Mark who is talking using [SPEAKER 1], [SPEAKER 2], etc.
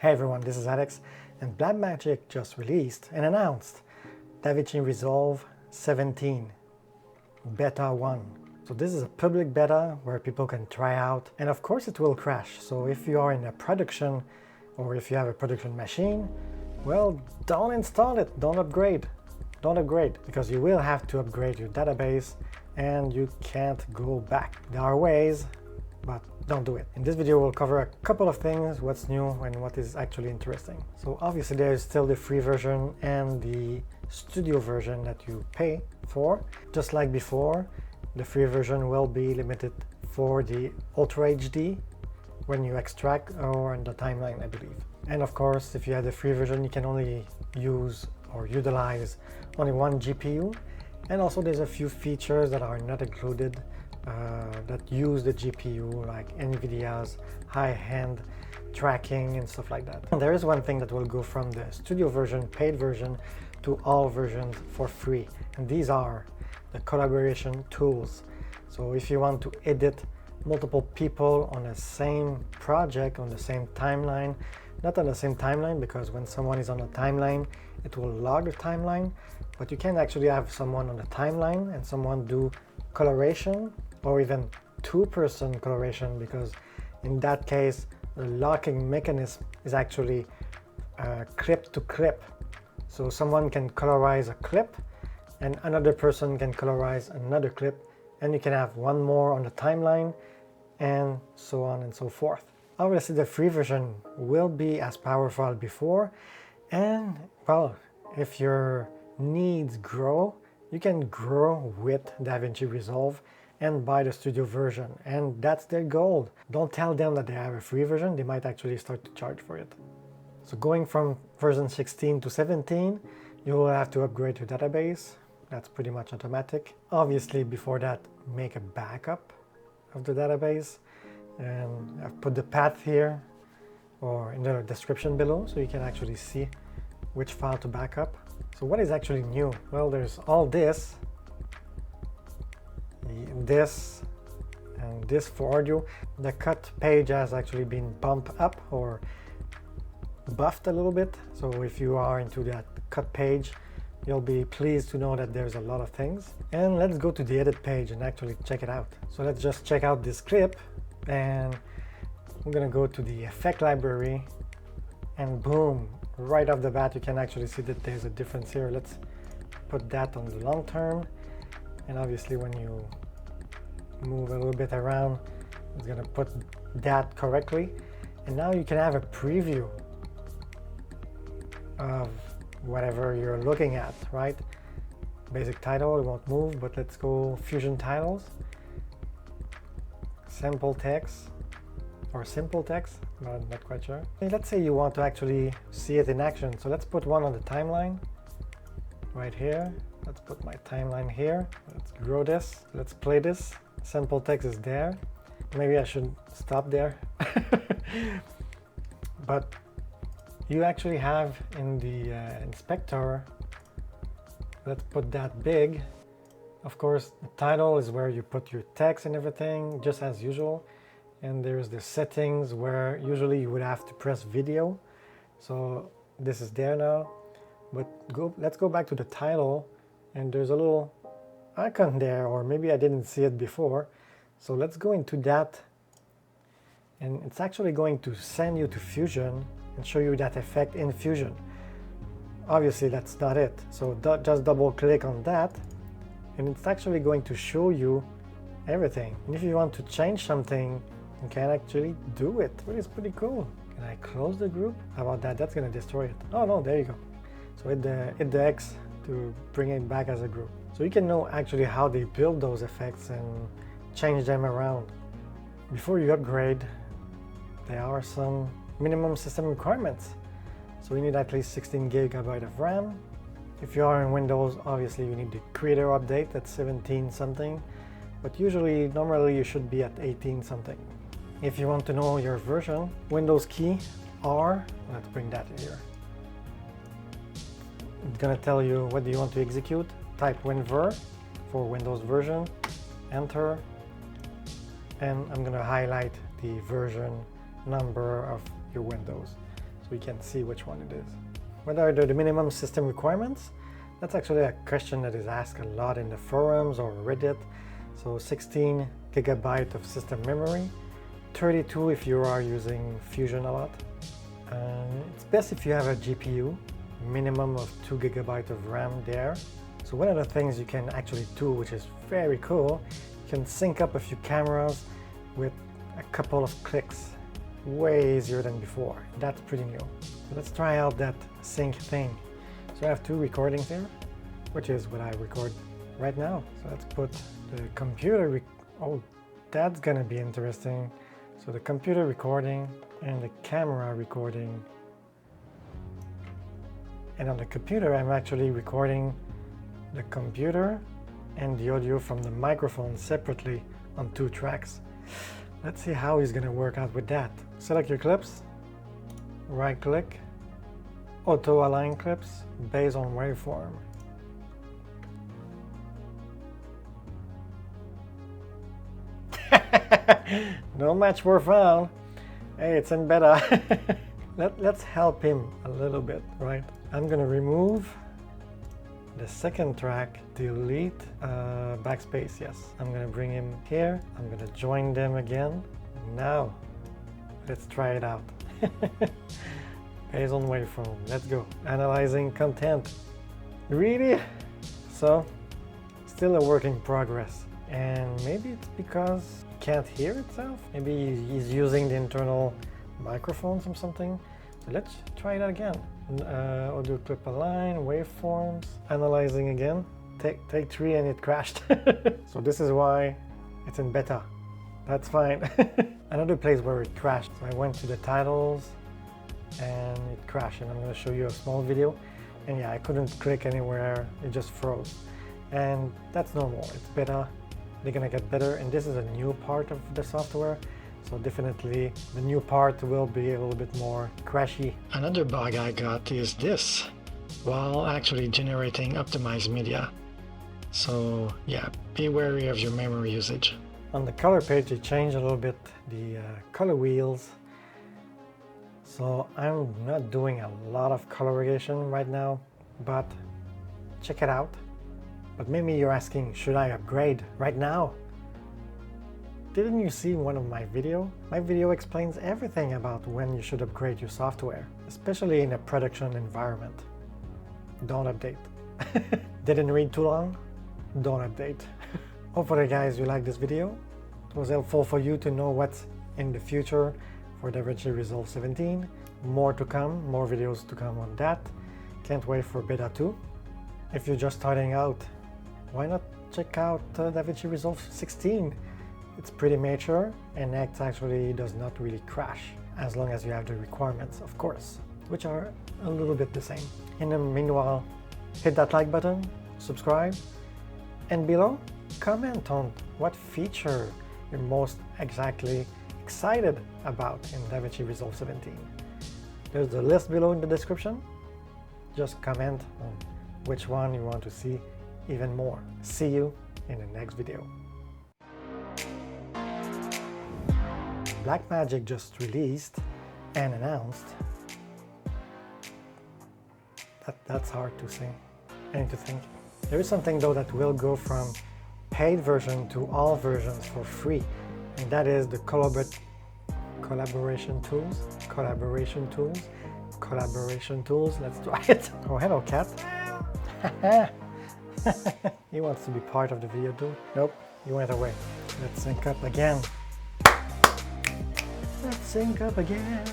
[SPEAKER 1] Hey everyone, this is Alex, and Blackmagic just released and announced Davinci Resolve 17 Beta 1. So this is a public beta where people can try out, and of course it will crash. So if you are in a production or if you have a production machine, well, don't install it, don't upgrade, because you will have to upgrade your database and you can't go back. There are ways, but don't do it. In this video we'll cover a couple of things, what's new and what is actually interesting. So obviously there is still the free version and the studio version that you pay for. Just like before, the free version will be limited for the Ultra HD when you extract or in the timeline, I believe. And of course, if you have the free version, you can only use or utilize only one GPU. And also there's a few features that are not included that use the GPU, like NVIDIA's high-end tracking and stuff like that. And there is one thing that will go from the studio version, paid version, to all versions for free. And these are the collaboration tools. So if you want to edit multiple people on the same project, on the same timeline, not on the same timeline, because when someone is on a timeline, it will log the timeline, but you can actually have someone on the timeline and someone do coloration, or even two-person coloration, because in that case the locking mechanism is actually clip to clip. So someone can colorize a clip and another person can colorize another clip, and you can have one more on the timeline and so on and so forth. Obviously the free version will be as powerful as before, and well, if your needs grow, you can grow with Davinci Resolve and buy the studio version, and that's their goal. Don't tell them that they have a free version, they might actually start to charge for it. So going from version 16 to 17, you will have to upgrade your database. That's pretty much automatic. Obviously before that, make a backup of the database, and I've put the path here or in the description below so you can actually see which file to back up. So what is actually new? Well, there's all this and this for audio. The cut page has actually been bumped up or buffed a little bit. So if you are into that cut page, you'll be pleased to know that there's a lot of things. And let's go to the edit page and actually check it out. So let's just check out this clip, and we're gonna go to the effect library, and boom, right off the bat you can actually see that there's a difference here. Let's put that on the long term, and obviously when you move a little bit around, it's gonna put that correctly. And now you can have a preview of whatever you're looking at, right? Basic title, it won't move, but let's go fusion titles, simple text, or simple text, but I'm not quite sure. Let's say you want to actually see it in action, so let's put one on the timeline right here. Let's put my timeline here. Let's grow this. Let's play this. Simple text is there. Maybe I should stop there. But you actually have in the inspector, let's put that big. Of course, the title is where you put your text and everything, just as usual. And there's the settings where usually you would have to press video. So this is there now. But let's go back to the title, and there's a little icon there, or maybe I didn't see it before. So let's go into that, and it's actually going to send you to Fusion and show you that effect in Fusion. Obviously that's not it, so just double click on that and it's actually going to show you everything. And if you want to change something, you can actually do it, which is pretty cool. Can I close the group? How about that? That's gonna destroy it. Oh no, there you go. So hit the X to bring it back as a group. So you can know actually how they build those effects and change them around. Before you upgrade, there are some minimum system requirements. So you need at least 16 GB of RAM. If you are in Windows, obviously you need the creator update at 17 something, but normally you should be at 18 something. If you want to know your version, Windows key R, let's bring that here. It's gonna tell you what do you want to execute. Type WinVer for Windows version, enter, and I'm gonna highlight the version number of your Windows. so we can see which one it is. What are the minimum system requirements? That's actually a question that is asked a lot in the forums or Reddit. So 16 gigabyte of system memory, 32 if you are using Fusion a lot. It's best if you have a GPU, minimum of 2 gigabyte of RAM there. So one of the things you can actually do, which is very cool, you can sync up a few cameras with a couple of clicks. Way easier than before. That's pretty new. So let's try out that sync thing. So I have two recordings here, which is what I record right now. So let's put the computer oh, that's gonna be interesting. So the computer recording and the camera recording. And on the computer, I'm actually recording the computer and the audio from the microphone separately on 2 tracks. Let's see how he's gonna work out with that. Select your clips, right click, auto align clips based on waveform. No match were found. Hey, it's in beta. Let's help him a little bit, right? I'm gonna remove the second track, delete backspace, yes. I'm gonna bring him here. I'm gonna join them again. Now, let's try it out. Based on waveform, let's go. Analyzing content. Really? So, still a work in progress. And maybe it's because it can't hear itself. Maybe he's using the internal microphones or something. So let's try that again. Audio clip align, waveforms, analyzing again. Take 3 and it crashed. So this is why it's in beta. That's fine. Another place where it crashed. So I went to the titles and it crashed, and I'm going to show you a small video. And yeah, I couldn't click anywhere, it just froze. And that's normal, it's beta. They're gonna get better, and this is a new part of the software. So definitely the new part will be a little bit more crashy. Another bug I got is this, while actually generating optimized media. So yeah, be wary of your memory usage. On the color page, they changed a little bit the color wheels. So I'm not doing a lot of colorization right now, but check it out. But maybe you're asking, should I upgrade right now? Didn't you see one of my videos? My video explains everything about when you should upgrade your software, especially in a production environment. Don't update. Didn't read too long? Don't update. Hopefully guys, you like this video. It was helpful for you to know what's in the future for Davinci Resolve 17. More to come, more videos to come on that. Can't wait for beta 2. If you're just starting out, why not check out Davinci Resolve 16? It's pretty mature, and it actually does not really crash, as long as you have the requirements, of course, which are a little bit the same. In the meanwhile, hit that like button, subscribe, and below, comment on what feature you're most exactly excited about in Davinci Resolve 17. There's a list below in the description. Just comment on which one you want to see even more. See you in the next video. Blackmagic just released and announced. That's hard to say and to think. There is something though that will go from paid version to all versions for free, and that is the collaboration tools. Let's try it. Oh, hello, cat. He wants to be part of the video too. Nope, he went away. Let's sync up again. Let's sync up again.